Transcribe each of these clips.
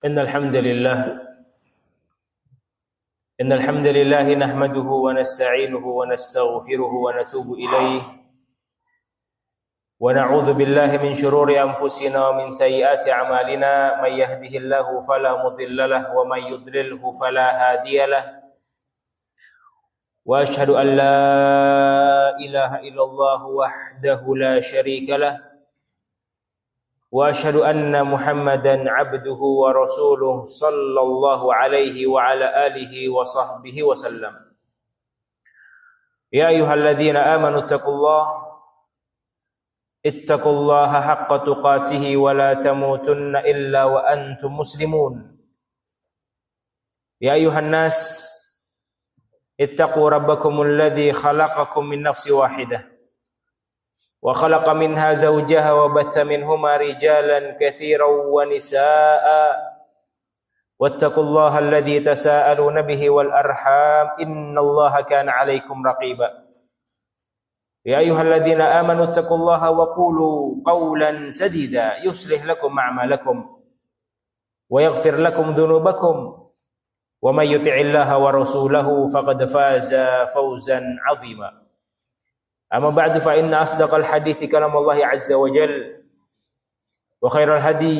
إن الحمد لله إن الحمد لله نحمده ونستعينه ونستغفره ونتوب إليه ونعوذ بالله من شرور أنفسنا ومن سيئات أعمالنا من يهده الله فلا مضل له ومن يضلله فلا هادي له وأشهد أن لا إله إلا الله وحده لا شريك له وأشهد أن محمدا عبده ورسوله صلى الله عليه وعلى آله وصحبه وسلم يا أيها الذين آمنوا اتقوا الله حق تقاته ولا تموتن إلا وأنتم مسلمون يا أيها الناس اتقوا ربكم الذي خلقكم من نفس واحدة وخلق منها زوجها وبث منهما رجالا كثيرا ونساء واتقوا الله الذي تساءلون به والأرحام إن الله كان عليكم رقيبا يا أيها الذين آمنوا اتقوا الله وقولوا قولا سديدا يصلح لكم أعمالكم ويغفر لكم ذنوبكم ومن يطع الله ورسوله فقد فاز فوزا عظيما أما بعد فإن أصدق الحديث كلام الله عز وجل وخير الهدي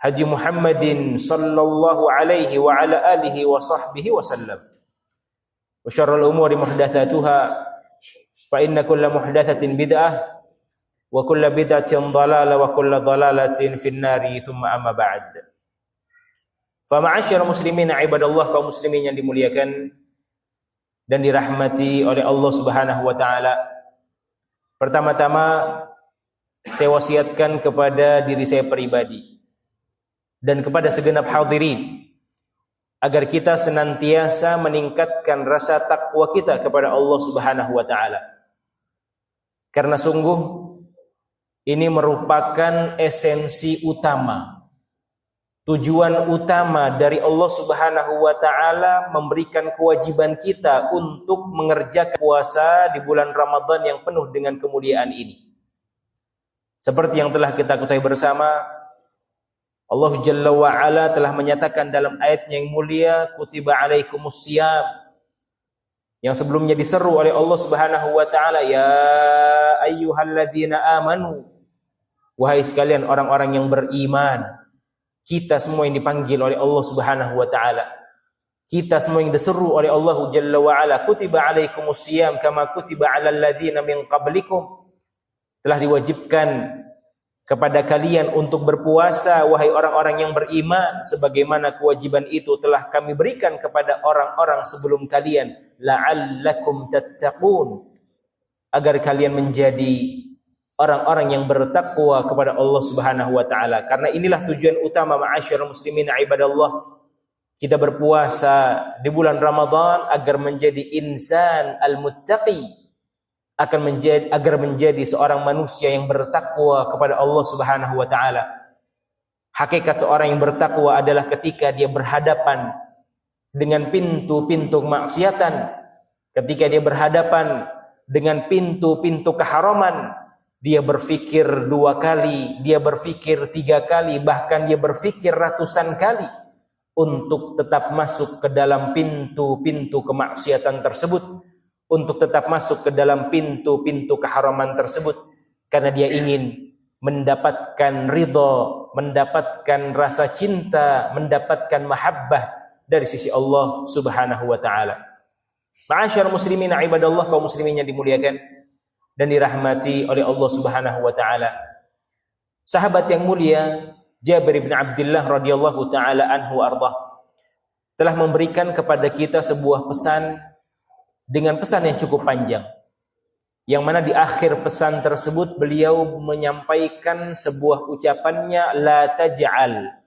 هدي محمد صلى الله عليه وعلى آله وصحبه وسلم وشر الأمور محدثاتها فإن كل محدثة بدعة وكل بدعة ضلالة وكل ضلالة في النار ثم أما بعد فمعاشر muslimin ibadallah, kaum muslimin yang dimuliakan dan dirahmati oleh Allah Subhanahu wa taala. Pertama-tama saya wasiatkan kepada diri saya pribadi dan kepada segenap hadirin agar kita senantiasa meningkatkan rasa takwa kita kepada Allah Subhanahu wa taala. Karena sungguh ini merupakan esensi utama, tujuan utama dari Allah Subhanahu wa taala memberikan kewajiban kita untuk mengerjakan puasa di bulan Ramadan yang penuh dengan kemuliaan ini. Seperti yang telah kita ketahui bersama, Allah Jalla wa Ala telah menyatakan dalam ayatnya yang mulia, kutiba alaikumus syiyam, yang sebelumnya diseru oleh Allah Subhanahu wa taala, ya ayyuhalladzina amanu, wahai sekalian orang-orang yang beriman. Kita semua yang dipanggil oleh Allah Subhanahu wa taala. Kita semua yang diseru oleh Allah Jalla wa Ala, kutiba alaikumus syiyam kama kutiba alal ladzina min qablikum. Telah diwajibkan kepada kalian untuk berpuasa wahai orang-orang yang beriman sebagaimana kewajiban itu telah kami berikan kepada orang-orang sebelum kalian, la'allakum tattaqun, agar kalian menjadi orang-orang yang bertakwa kepada Allah Subhanahu wa taala. Karena inilah tujuan utama ma'asyiral muslimin ibadallah. Kita berpuasa di bulan Ramadan agar menjadi insan al-muttaqi, agar menjadi seorang manusia yang bertakwa kepada Allah Subhanahu wa taala. Hakikat seorang yang bertakwa adalah ketika dia berhadapan dengan pintu-pintu kemaksiatan, ketika dia berhadapan dengan pintu-pintu keharaman, dia berfikir 2 kali, dia berfikir 3 kali, bahkan dia berfikir ratusan kali untuk tetap masuk ke dalam pintu-pintu kemaksiatan tersebut, untuk tetap masuk ke dalam pintu-pintu keharaman tersebut, karena dia ingin mendapatkan ridha, mendapatkan rasa cinta, mendapatkan mahabbah dari sisi Allah Subhanahu wa taala. Ma'asyar muslimin ibadallah, kaum muslimin yang dimuliakan dan dirahmati oleh Allah Subhanahu wa taala. Sahabat yang mulia Jabir bin Abdullah radhiyallahu taala anhu ardah telah memberikan kepada kita sebuah pesan dengan pesan yang cukup panjang, yang mana di akhir pesan tersebut beliau menyampaikan sebuah ucapannya, la taj'al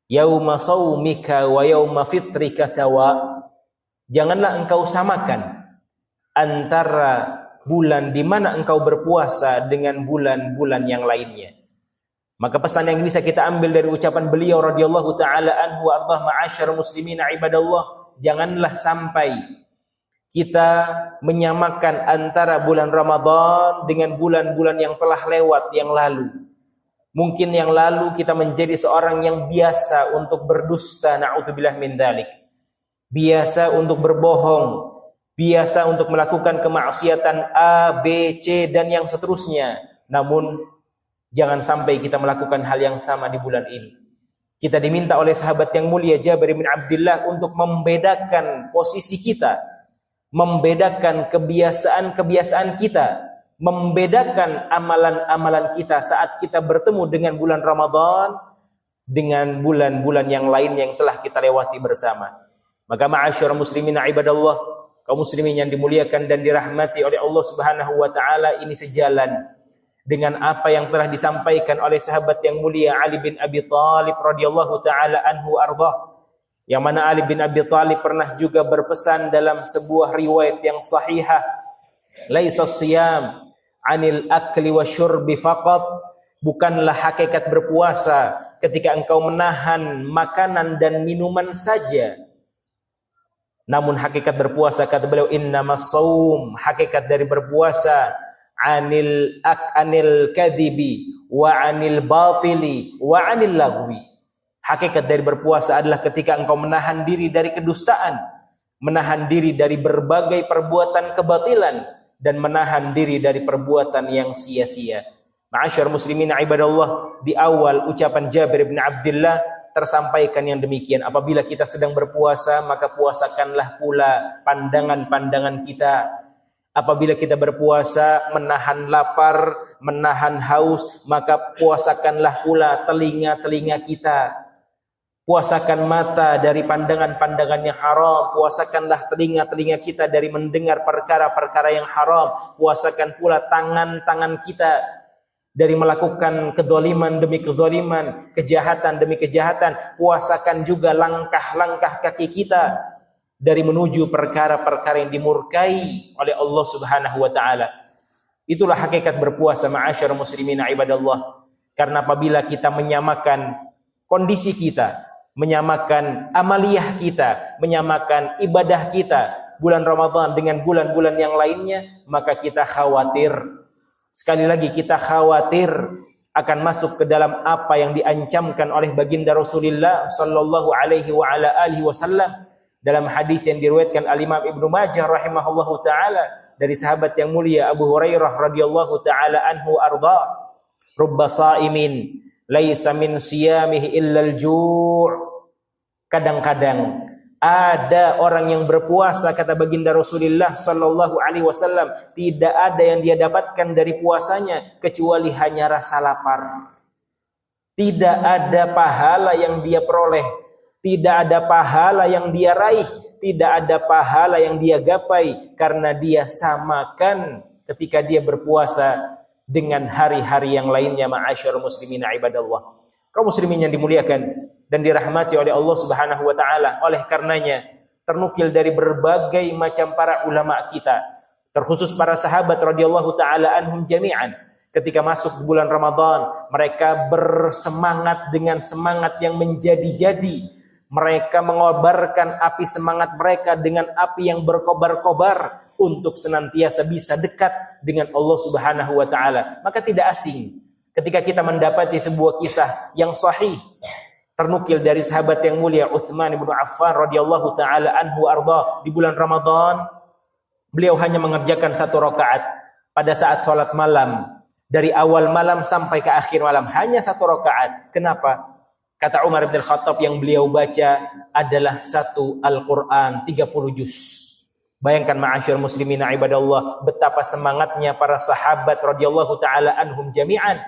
yauma shaumika wa yauma fitrika sawa. Janganlah engkau samakan antara bulan di mana engkau berpuasa dengan bulan-bulan yang lainnya. Maka pesan yang bisa kita ambil dari ucapan beliau radhiyallahu taala anhu ardah, ma'asyar muslimin ibadallah, janganlah sampai kita menyamakan antara bulan Ramadan dengan bulan-bulan yang telah lewat yang lalu. Mungkin yang lalu kita menjadi seorang yang biasa untuk berdusta, na'udzubillah min dzalik. Biasa untuk berbohong, biasa untuk melakukan kemaksiatan A, B, C dan yang seterusnya. Namun jangan sampai kita melakukan hal yang sama di bulan ini. Kita diminta oleh sahabat yang mulia Jabir bin Abdullah untuk membedakan posisi kita, membedakan kebiasaan-kebiasaan kita, membedakan amalan-amalan kita saat kita bertemu dengan bulan Ramadan dengan bulan-bulan yang lain yang telah kita lewati bersama. Maka ma'asyar muslimin ibadallah, kaum muslimin yang dimuliakan dan dirahmati oleh Allah Subhanahu wa taala, ini sejalan dengan apa yang telah disampaikan oleh sahabat yang mulia Ali bin Abi Thalib radhiyallahu taala anhu arda. Yang mana Ali bin Abi Thalib pernah juga berpesan dalam sebuah riwayat yang sahihah, laisa siyam 'anil akli wasyurbi faqat, bukanlah hakikat berpuasa ketika engkau menahan makanan dan minuman saja. Namun hakikat berpuasa, kata beliau, innamas shaum, hakikat dari berpuasa, anil kadhibi wa anil batili wa anil lagwi. Hakikat dari berpuasa adalah ketika engkau menahan diri dari kedustaan, menahan diri dari berbagai perbuatan kebatilan, dan menahan diri dari perbuatan yang sia-sia. Ma'asyar muslimin ibadallah, di awal ucapan Jabir bin Abdullah tersampaikan yang demikian. Apabila kita sedang berpuasa, maka puasakanlah pula pandangan-pandangan kita. Apabila kita berpuasa menahan lapar, menahan haus, maka puasakanlah pula telinga-telinga kita. Puasakan mata dari pandangan-pandangan yang haram, puasakanlah telinga-telinga kita dari mendengar perkara-perkara yang haram, puasakan pula tangan-tangan kita dari melakukan kezaliman demi kezaliman, kejahatan demi kejahatan. Puasakan juga langkah-langkah kaki kita dari menuju perkara-perkara yang dimurkai oleh Allah Subhanahu wa taala. Itulah hakikat berpuasa, ma'asyar muslimin ibadallah. Karena apabila kita menyamakan kondisi kita, menyamakan amaliyah kita, menyamakan ibadah kita bulan Ramadan dengan bulan-bulan yang lainnya, maka kita khawatir. Sekali lagi kita khawatir akan masuk ke dalam apa yang diancamkan oleh baginda Rasulullah sallallahu alaihi wa ala alihi wasallam dalam hadis yang diriwayatkan al-Imam Ibnu Majah rahimahullahu taala dari sahabat yang mulia Abu Hurairah radhiyallahu taala anhu arda, rubba shaimin laisa min siyamihi illa al-ju'. Kadang-kadang ada orang yang berpuasa, kata baginda Rasulullah sallallahu alaihi wasallam, tidak ada yang dia dapatkan dari puasanya kecuali hanya rasa lapar. Tidak ada pahala yang dia peroleh, tidak ada pahala yang dia raih, tidak ada pahala yang dia gapai, karena dia samakan ketika dia berpuasa dengan hari-hari yang lainnya. Ma'asyar muslimin ibadallah, kaum muslimin yang dimuliakan dan dirahmati oleh Allah Subhanahu wa taala. Oleh karenanya ternukil dari berbagai macam para ulama kita, terkhusus para sahabat radhiyallahu taala anhum jami'an, ketika masuk bulan Ramadan mereka bersemangat dengan semangat yang menjadi-jadi. Mereka mengobarkan api semangat mereka dengan api yang berkobar-kobar untuk senantiasa bisa dekat dengan Allah Subhanahu wa taala. Maka tidak asing ketika kita mendapati sebuah kisah yang sahih ternukil dari sahabat yang mulia Utsman bin Affan radhiyallahu taala anhu arda. Di bulan Ramadan beliau hanya mengerjakan 1 rakaat pada saat salat malam, dari awal malam sampai ke akhir malam, hanya 1 rakaat. Kenapa? Kata Umar bin Khattab, yang beliau baca adalah 1 Al-Quran 30 juz. Bayangkan ma'asyir muslimin ibadallah, betapa semangatnya para sahabat radhiyallahu taala anhum jami'an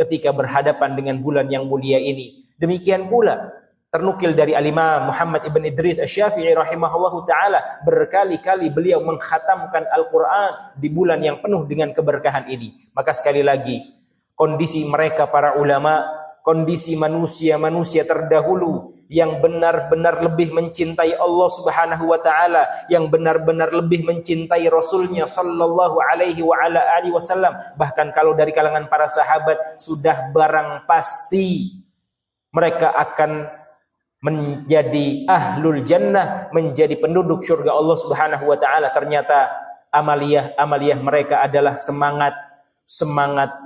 ketika berhadapan dengan bulan yang mulia ini. Demikian pula ternukil dari al-Imam Muhammad ibn Idris Asy-Syafi'i rahimahullahu taala, berkali-kali beliau mengkhatamkan Al-Qur'an di bulan yang penuh dengan keberkahan ini. Maka sekali lagi, kondisi mereka para ulama, kondisi manusia-manusia terdahulu yang benar-benar lebih mencintai Allah Subhanahu wa taala, yang benar-benar lebih mencintai Rasulnya sallallahu alaihi wa ala alihi wasallam. Bahkan kalau dari kalangan para sahabat sudah barang pasti mereka akan menjadi ahlul jannah, menjadi penduduk surga Allah Subhanahu wa taala. Ternyata amaliyah mereka adalah semangat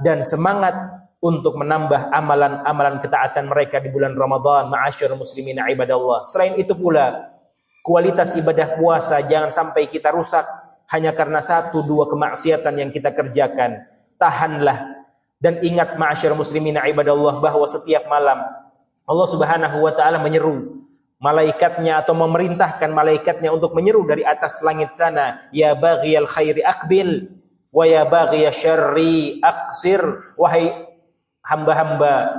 dan semangat untuk menambah amalan-amalan ketaatan mereka di bulan Ramadan. Ma'asyar muslimin ibadallah. Selain itu pula, kualitas ibadah puasa jangan sampai kita rusak hanya karena 1-2 kemaksiatan yang kita kerjakan. Tahanlah dan ingat ma'asyar muslimin ibadallah bahwa setiap malam Allah Subhanahu wa taala menyeru malaikatnya atau memerintahkan malaikatnya untuk menyeru dari atas langit sana, ya baghiyal khairi aqbil wa ya baghiyasy syarri aqsir. Wahai hamba-hamba,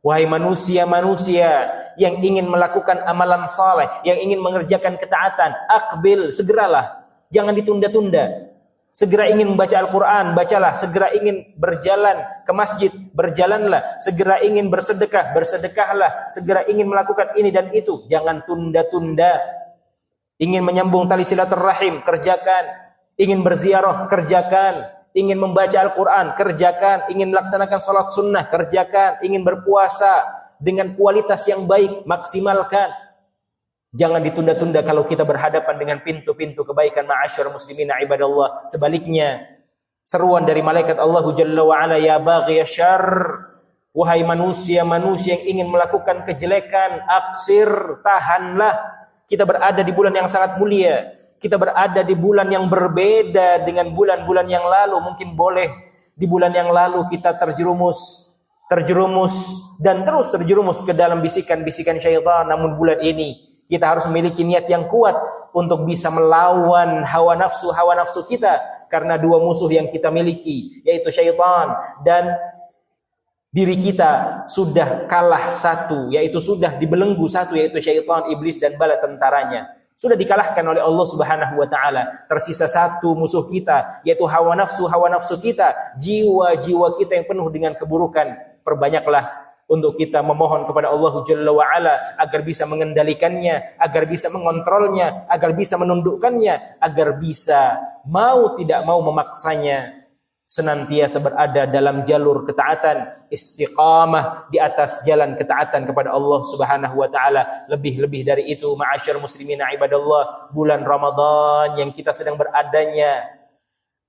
wahai manusia-manusia yang ingin melakukan amalan saleh, yang ingin mengerjakan ketaatan, aqbil, segeralah, jangan ditunda-tunda. Segera ingin membaca Al-Quran, bacalah. Segera ingin berjalan ke masjid, berjalanlah. Segera ingin bersedekah, bersedekahlah. Segera ingin melakukan ini dan itu, jangan tunda-tunda. Ingin menyambung tali silaturahim, kerjakan. Ingin berziarah, kerjakan. Ingin membaca Al-Quran, kerjakan. Ingin melaksanakan sholat sunnah, kerjakan. Ingin berpuasa dengan kualitas yang baik, maksimalkan. Jangan ditunda-tunda kalau kita berhadapan dengan pintu-pintu kebaikan. Ma'asyar muslimin ibadallah. Sebaliknya, seruan dari malaikat Allah Jalla wa'ala, ya baghiyasy syarr, wahai manusia-manusia yang ingin melakukan kejelekan, aksir, tahanlah. Kita berada di bulan yang sangat mulia. Kita berada di bulan yang berbeda dengan bulan-bulan yang lalu. Mungkin boleh di bulan yang lalu kita terjerumus dan terus terjerumus ke dalam bisikan-bisikan syaitan. Namun bulan ini kita harus memiliki niat yang kuat untuk bisa melawan hawa nafsu kita, karena 2 musuh yang kita miliki, yaitu syaitan dan diri kita sudah kalah satu, yaitu sudah dibelenggu satu, yaitu syaitan, iblis dan bala tentaranya. Sudah dikalahkan oleh Allah Subhanahu wa taala. Tersisa 1 musuh kita, yaitu hawa nafsu kita, jiwa-jiwa kita yang penuh dengan keburukan. Perbanyaklah untuk kita memohon kepada Allah Jalla wa'ala agar bisa mengendalikannya, agar bisa mengontrolnya, agar bisa menundukkannya, agar bisa mau tidak mau memaksanya senantiasa berada dalam jalur ketaatan, istiqamah di atas jalan ketaatan kepada Allah Subhanahu wa taala. Lebih-lebih dari itu, ma'asyar muslimin ibadallah, bulan Ramadan yang kita sedang beradanya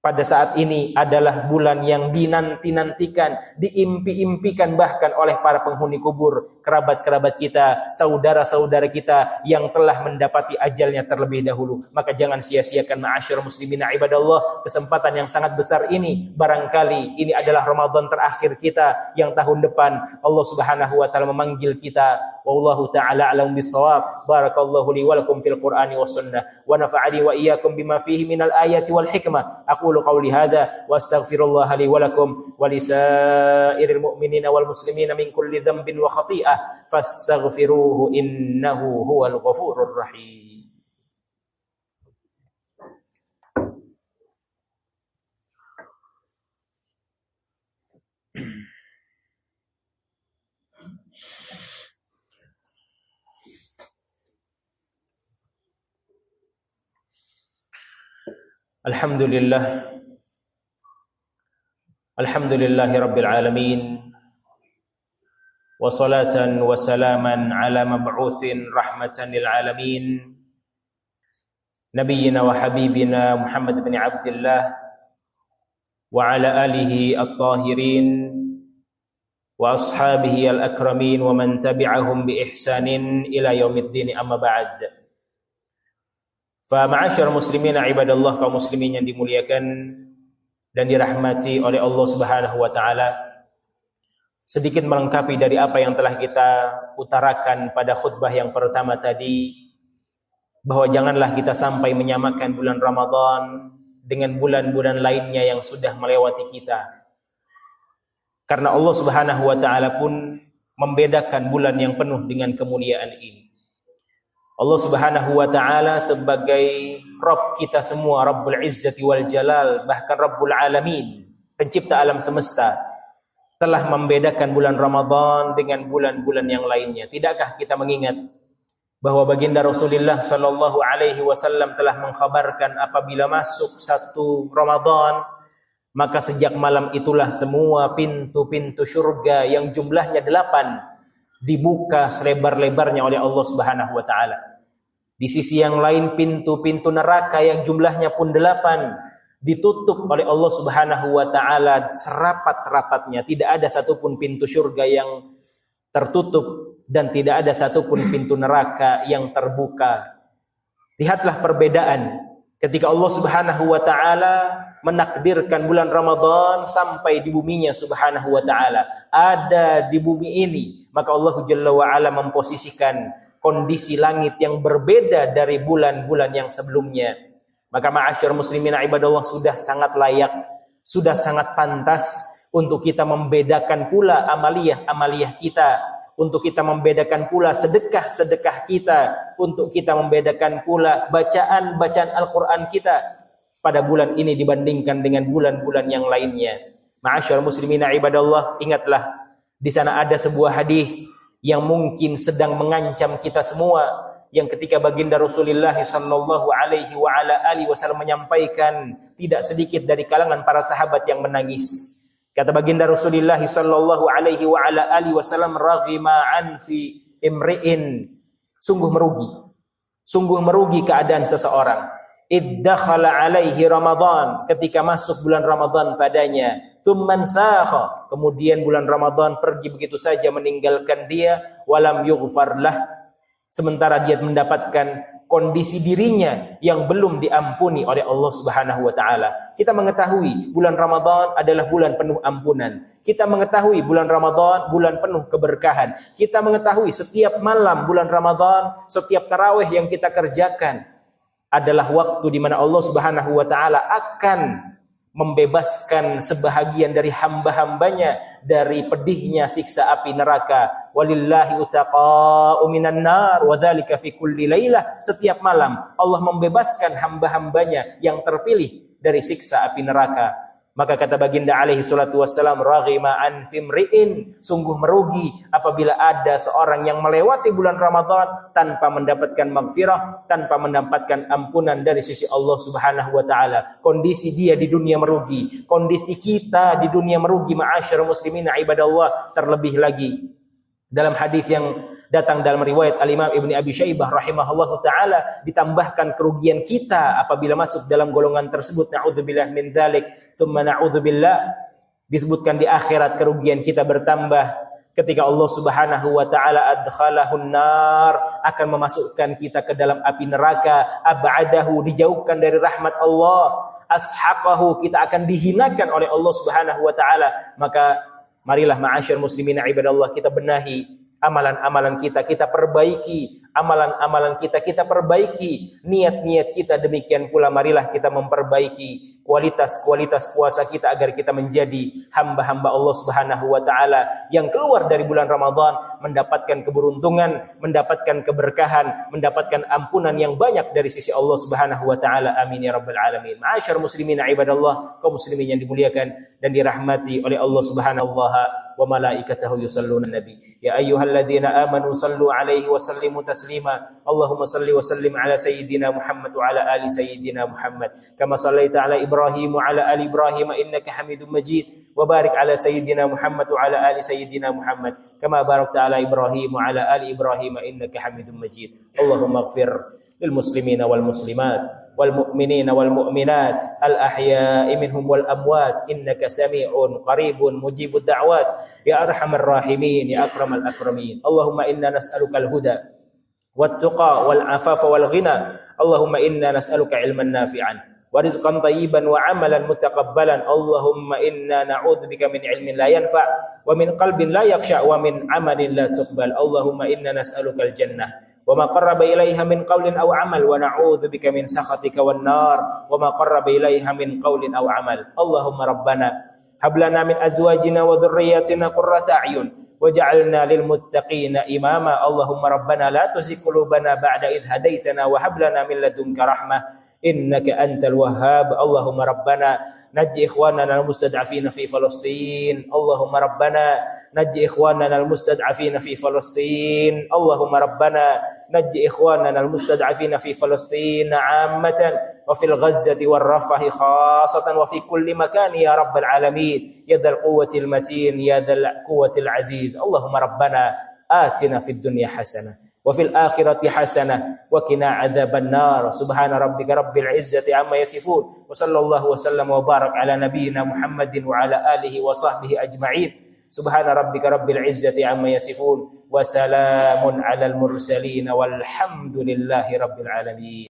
pada saat ini adalah bulan yang dinanti-nantikan, diimpi-impikan bahkan oleh para penghuni kubur, kerabat-kerabat kita, saudara-saudara kita yang telah mendapati ajalnya terlebih dahulu. Maka jangan sia-siakan ma'asyar muslimin ibadallah kesempatan yang sangat besar ini. Barangkali ini adalah Ramadan terakhir kita, yang tahun depan Allah Subhanahu wa taala memanggil kita. Wallahu ta'ala a'lam bissawab. Barakallahu li wa lakum fil Qur'ani was sunnah wa nafa'ani wa iyyakum bima fihi minal ayati wal hikmah. Aqulu qawli hadza wa astaghfirullah li wa lakum wa lisairil mu'minina wal muslimina min kulli dhanbin wa khati'ah fastaghfiruhu innahu huwal ghafurur rahim. Alhamdulillahi rabbil alamin, wa salatan wa salaman ala mab'utsin rahmatan lil alamin, nabiyyina wa habibina Muhammad bin Abdullah wa ala alihi at-tahirin wa ashabihi al-akramin wa man tabi'ahum bi ihsanin ila yaumiddin, amma ba'd. Fa ma'asyar muslimin ibadallah, kaum muslimin yang dimuliakan dan dirahmati oleh Allah Subhanahu wa taala, sedikit melengkapi dari apa yang telah kita utarakan pada khutbah yang pertama tadi, bahwa janganlah kita sampai menyamakan bulan Ramadan dengan bulan-bulan lainnya yang sudah melewati kita. Karena Allah Subhanahu wa taala pun membedakan bulan yang penuh dengan kemuliaan ini. Allah Subhanahu wa taala sebagai Rabb kita semua, Rabbul Izzati wal Jalal, bahkan Rabbul Alamin, pencipta alam semesta, telah membedakan bulan Ramadan dengan bulan-bulan yang lainnya. Tidakkah kita mengingat bahwa baginda Rasulullah sallallahu alaihi wasallam telah mengkhabarkan apabila masuk 1 Ramadan, maka sejak malam itulah semua pintu-pintu surga yang jumlahnya 8 dibuka selebar-lebarnya oleh Allah Subhanahu wa taala. Di sisi yang lain pintu-pintu neraka yang jumlahnya pun 8 ditutup oleh Allah Subhanahu wa taala serapat-rapatnya. Tidak ada satupun pintu surga yang tertutup dan tidak ada satupun pintu neraka yang terbuka. Lihatlah perbedaan ketika Allah Subhanahu wa taala menakdirkan bulan Ramadan sampai di buminya Subhanahu wa taala. Ada di bumi ini, maka Allah Jalla wa ala memposisikan kondisi langit yang berbeda dari bulan-bulan yang sebelumnya. Maka ma'asyar muslimin ibadallah, sudah sangat layak, sudah sangat pantas untuk kita membedakan pula amaliyah kita, untuk kita membedakan pula sedekah kita, untuk kita membedakan pula bacaan Al-Quran kita pada bulan ini dibandingkan dengan bulan-bulan yang lainnya. Ma'asyar muslimin ibadallah, ingatlah di sana ada sebuah hadis yang mungkin sedang mengancam kita semua, yang ketika baginda Rasulullah sallallahu alaihi wa ala alihi wasallam menyampaikan, tidak sedikit dari kalangan para sahabat yang menangis. Kata baginda Rasulullah sallallahu alaihi wa ala alihi wasallam, raghima an fi imri'in, sungguh merugi keadaan seseorang. Iddakhala alaihi Ramadan, ketika masuk bulan Ramadan padanya, tsumman sakha, kemudian bulan Ramadan pergi begitu saja meninggalkan dia, walam yughfar lah, sementara dia mendapatkan kondisi dirinya yang belum diampuni oleh Allah Subhanahu wa taala. Kita mengetahui bulan Ramadan adalah bulan penuh ampunan. Kita mengetahui bulan Ramadan bulan penuh keberkahan. Kita mengetahui setiap malam bulan Ramadan, setiap tarawih yang kita kerjakan adalah waktu di mana Allah Subhanahu wa taala akan membebaskan sebahagian dari hamba-hambanya dari pedihnya siksa api neraka. Walillahi utaqa'u minan nar wa dzalika fi kulli lailah. Setiap malam Allah membebaskan hamba-hambanya yang terpilih dari siksa api neraka. Maka kata baginda alaihi salatu wassalam, raghima an fimri'in, sungguh merugi apabila ada seorang yang melewati bulan Ramadan tanpa mendapatkan maghfirah, tanpa mendapatkan ampunan dari sisi Allah Subhanahu wa taala. Kondisi dia di dunia merugi, kondisi kita di dunia merugi, ma'asyar muslimin ibadallah. Terlebih lagi dalam hadis yang datang dalam riwayat Al-Imam Ibnu Abi Syaibah rahimahullahu taala, ditambahkan kerugian kita apabila masuk dalam golongan tersebut. Na'udzubillah min dzalik, tsumma na'udzubillah. Disebutkan di akhirat kerugian kita bertambah ketika Allah Subhanahu wa taala adkhalahun nar, akan memasukkan kita ke dalam api neraka. Ab'adahu, dijauhkan dari rahmat Allah. Ashaqahu, kita akan dihinakan oleh Allah Subhanahu wa taala. Maka marilah ma'asyar muslimin ibadallah, kita benahi amalan-amalan kita, kita perbaiki amalan-amalan kita perbaiki niat-niat kita. Demikian pula marilah kita memperbaiki kualitas puasa kita agar kita menjadi hamba-hamba Allah Subhanahu wa taala yang keluar dari bulan Ramadan mendapatkan keberuntungan, mendapatkan keberkahan, mendapatkan ampunan yang banyak dari sisi Allah Subhanahu wa taala. Amin ya rabbal alamin. Ma'asyar muslimin ibadallah, kaum muslimin yang dimuliakan dan dirahmati oleh Allah Subhanahu wa malaikatahu yusalluna nabi. Ya ayyuhalladzina amanu sallu alaihi wa sallimu taslima. Allahumma salli wa sallim ala sayyidina Muhammad wa ala ali sayyidina Muhammad kama sallaita ala Ibrahim wa ala ali Ibrahim innaka Hamidum Majid. Wa barik ala sayyidina Muhammad wa ala ali sayyidina Muhammad kama barakta ala Ibrahim wa ala ali Ibrahim innaka Hamidum Majid. Allahumma ighfir lil muslimina wal muslimat wal mu'minina wal mu'minat al ahya'i minhum wal amwat innaka sami'un qaribun mujibud da'wat ya arhamar rahimin ya akramal akramin. Allahumma inna nas'aluka al huda wat tuqa wal afafa wal ghina. Allahumma inna nas'aluka ilman nafi'an wa rizqan tayyiban wa amalan mutaqabbalan. Allahumma inna na'udzubika min ilmin la yanfa' wa min qalbin la yakhsha' wa min amalin la tuqbal. Allahumma inna nas'aluka al jannah wa ma qarraba ilaiha min qawlin aw amal wa na'udzubika min sakhatika wan nar wa ma qarraba ilaiha min qawlin aw amal. Allahumma rabbana hab lana min azwajina wa dhurriyyatina qurrata a'yun waj'alna lil muttaqina imama. Allahumma rabbana la tuzigh qulubana ba'da idh hadaitana wa hab lana min ladunka rahmah innaka antal wahhab. Allahumma rabbana najji ikhwanana al-mustad'afina fi Falastin. Allahumma rabbana najji ikhwanana al-mustad'afina fi Falastin. Allahumma rabbana najji ikhwanana al-mustad'afina fi Falastin 'ammatan wa fil Ghazzati war Rafahi khassatan wa fi kulli makan ya rabbal alamin ya dzal quwwatil matin ya dzal quwwatil aziz. Allahumma rabbana atina fid dunya hasanah wa fil akhirati hasanah wa qina adzabannar. Subhana rabbika rabbil izzati amma yasifun. Wa sallallahu wasallam wa barak ala nabiyyina Muhammadin wa ala alihi wa sahbihi ajma'in. Subhana rabbika rabbil izzati amma yasifun wa salamun alal mursalin walhamdulillahi rabbil alamin.